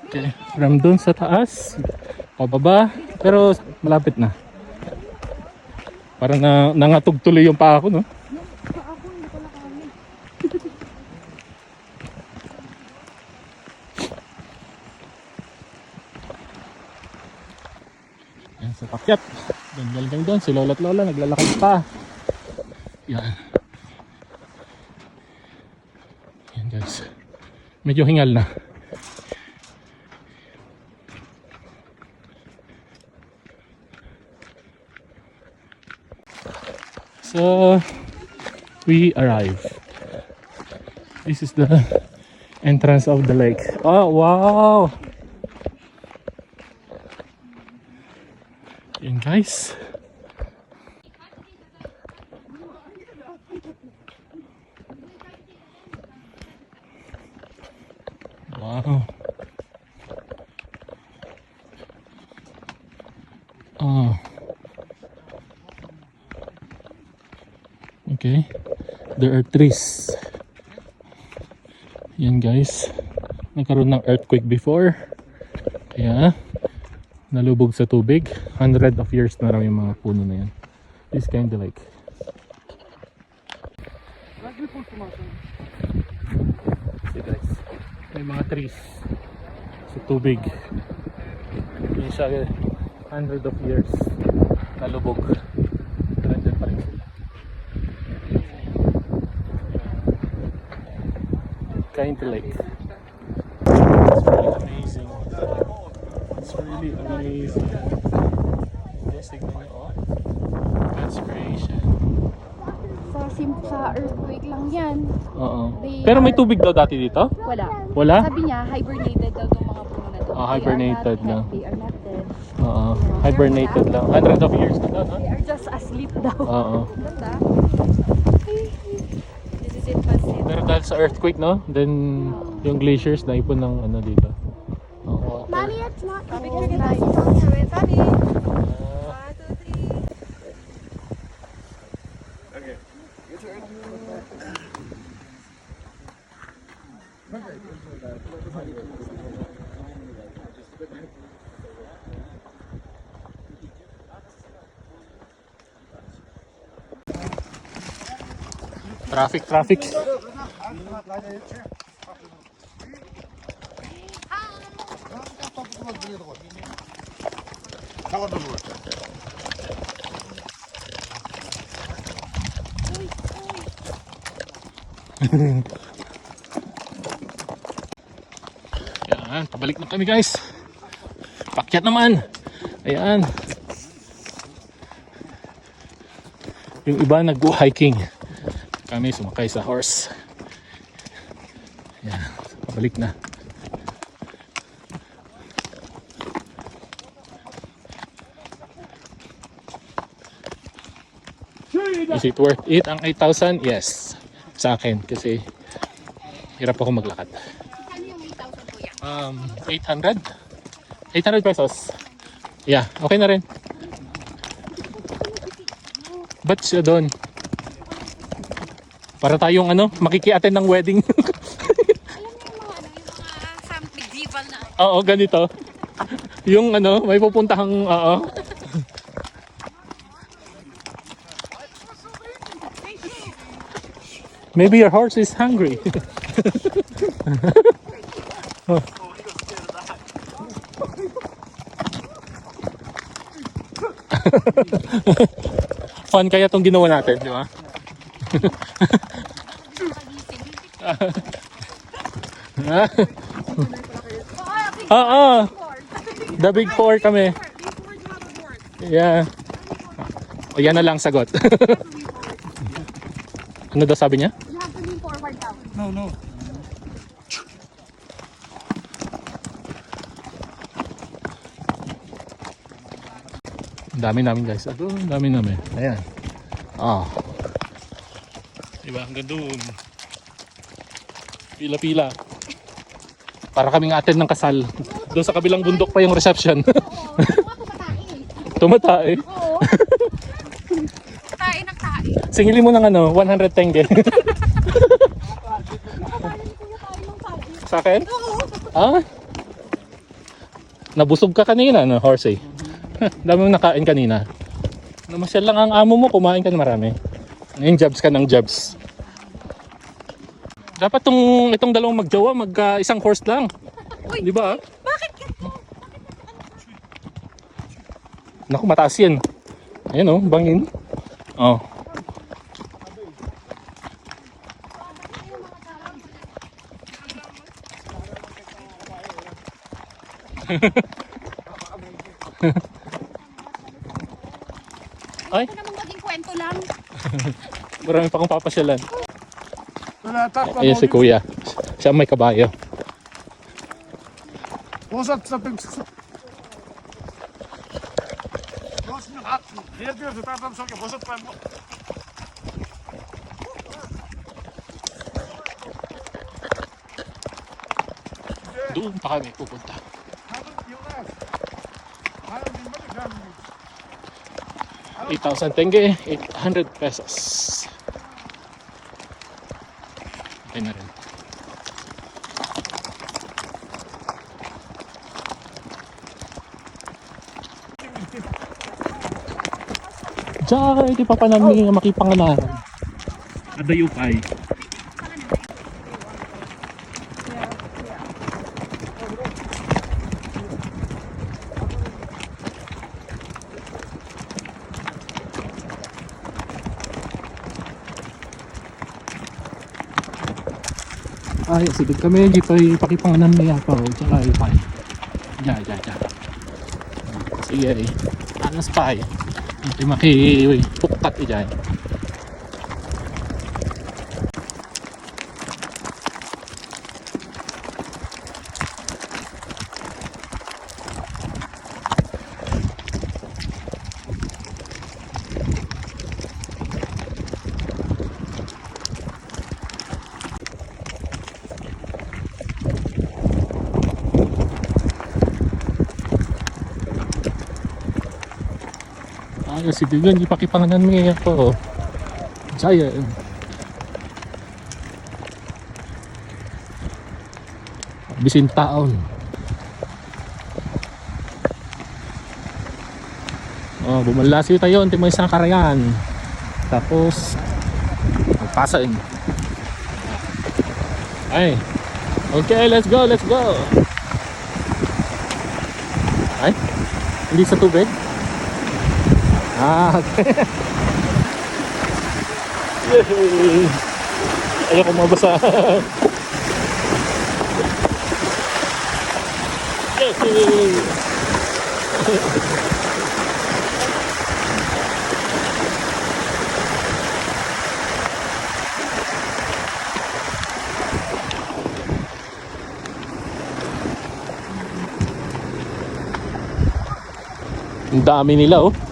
Okay, from dun sa taas, pababa, pero malapit na. Parang nangatog tuloy yung paa ko, no? Yan sa pakyat. Galing doon, si Lola at Lola naglalakad pa. Yan. Yan guys. Medyo hingal na. So, we arrive. This is the entrance of the lake. Oh, wow! Yan guys. Wow. Oh. Okay. There are trees. Yan guys. Nagkaroon ng earthquake before. Kaya nalubog sa tubig. 100 of years na raw yung mga puno na yan. This kind of like. See guys. May mga trees sa tubig. Hindi siya 100 of years nalubog. Nandyan pa rin sila. Kind of like. It's really amazing. It's really amazing. Yes, tignan nyo, oh. God's creation. Sa earthquake lang yan. Oo. Pero may tubig daw dati dito? Wala. Wala? Sabi niya, hibernated daw itong mga puno na to. Hibernated na. They are not dead. Oo. Hibernated lang. 100 of years na daw, no? They are just asleep daw. Oo. Ganda. This is it, Pasit. Pero dahil sa earthquake, no? Then, yung glaciers na ipon ng ano dito. Oo. Mommy, it's not Oh, cold. nice. Mommy. Traffic. Yan, pabalik na kami guys. Pakyat naman. Ayan. Yung iba nag-hiking. Kami sumakay sa horse. Yan, pabalik na. Is it worth it ang 8,000? Yes. Sa akin kasi hirap ako maglakad. 800? 800 pesos. Yeah, okay na rin. Ba't siya doon? Para tayong makiki-attend ng wedding. Alam mo yung mga medieval na. Oo, ganito. Yung may pupuntahang Maybe your horse is hungry. Fun kaya itong ginawa natin, di ba? Oo. The big four kami. Yeah. O yan na lang sagot. Ano daw sabi niya? You have to lean forward now. No. Dami namin guys. Ito, dami namin. Ayan. Diba? Hanggang doon. Pila-pila. Para kaming attend ng kasal. Doon sa kabilang bundok pa yung reception. Tumatae. Oo. Tae ng tae. Singili mo ng 100 tenge. Sa akin? Ah? Nabusog ka kanina, no, horse eh. Dami mong nakain kanina. Namasyal lang ang amo mo, kumain ka na marami. Ngayon jobs ka ng jobs. Dapat itong dalawang magjowa, isang horse lang. Uy, Di ba? bakit ganito? Naku, mataas yan. Ayan oh, bangin. Oh. Ay, Ito naman maging kwento lang. marami pa akong papasyalan. Voilà, tape la Ayan si kuya. Siya may kabayo. وصلت سبت وصلت الحق هي دي تعرف امشي وصلت Doon pa kami pupunta. هذا يوناس هذا من ملك هذا 8,000 tenge, 800 pesos. Okay na rin. Diyan, di pa pa namin makipanganaran. Adayupay. Ay, sigod kami dito ay pakipanganan may apa o tsaka ay pay. Ja. Sige ay. Anas pay. Ito pukat dyan. Ayos, si Digan, di pakipanganan mo ako. Giant. Bisin taon. Oh, bumalasi tayo, unti may isang karayan. Tapos, magpasain. Ay. Okay, let's go. Ay, hindi sa tubig? Ah, okay. Yay! Ayoko mabasa. Yay! Ang dami nila oh.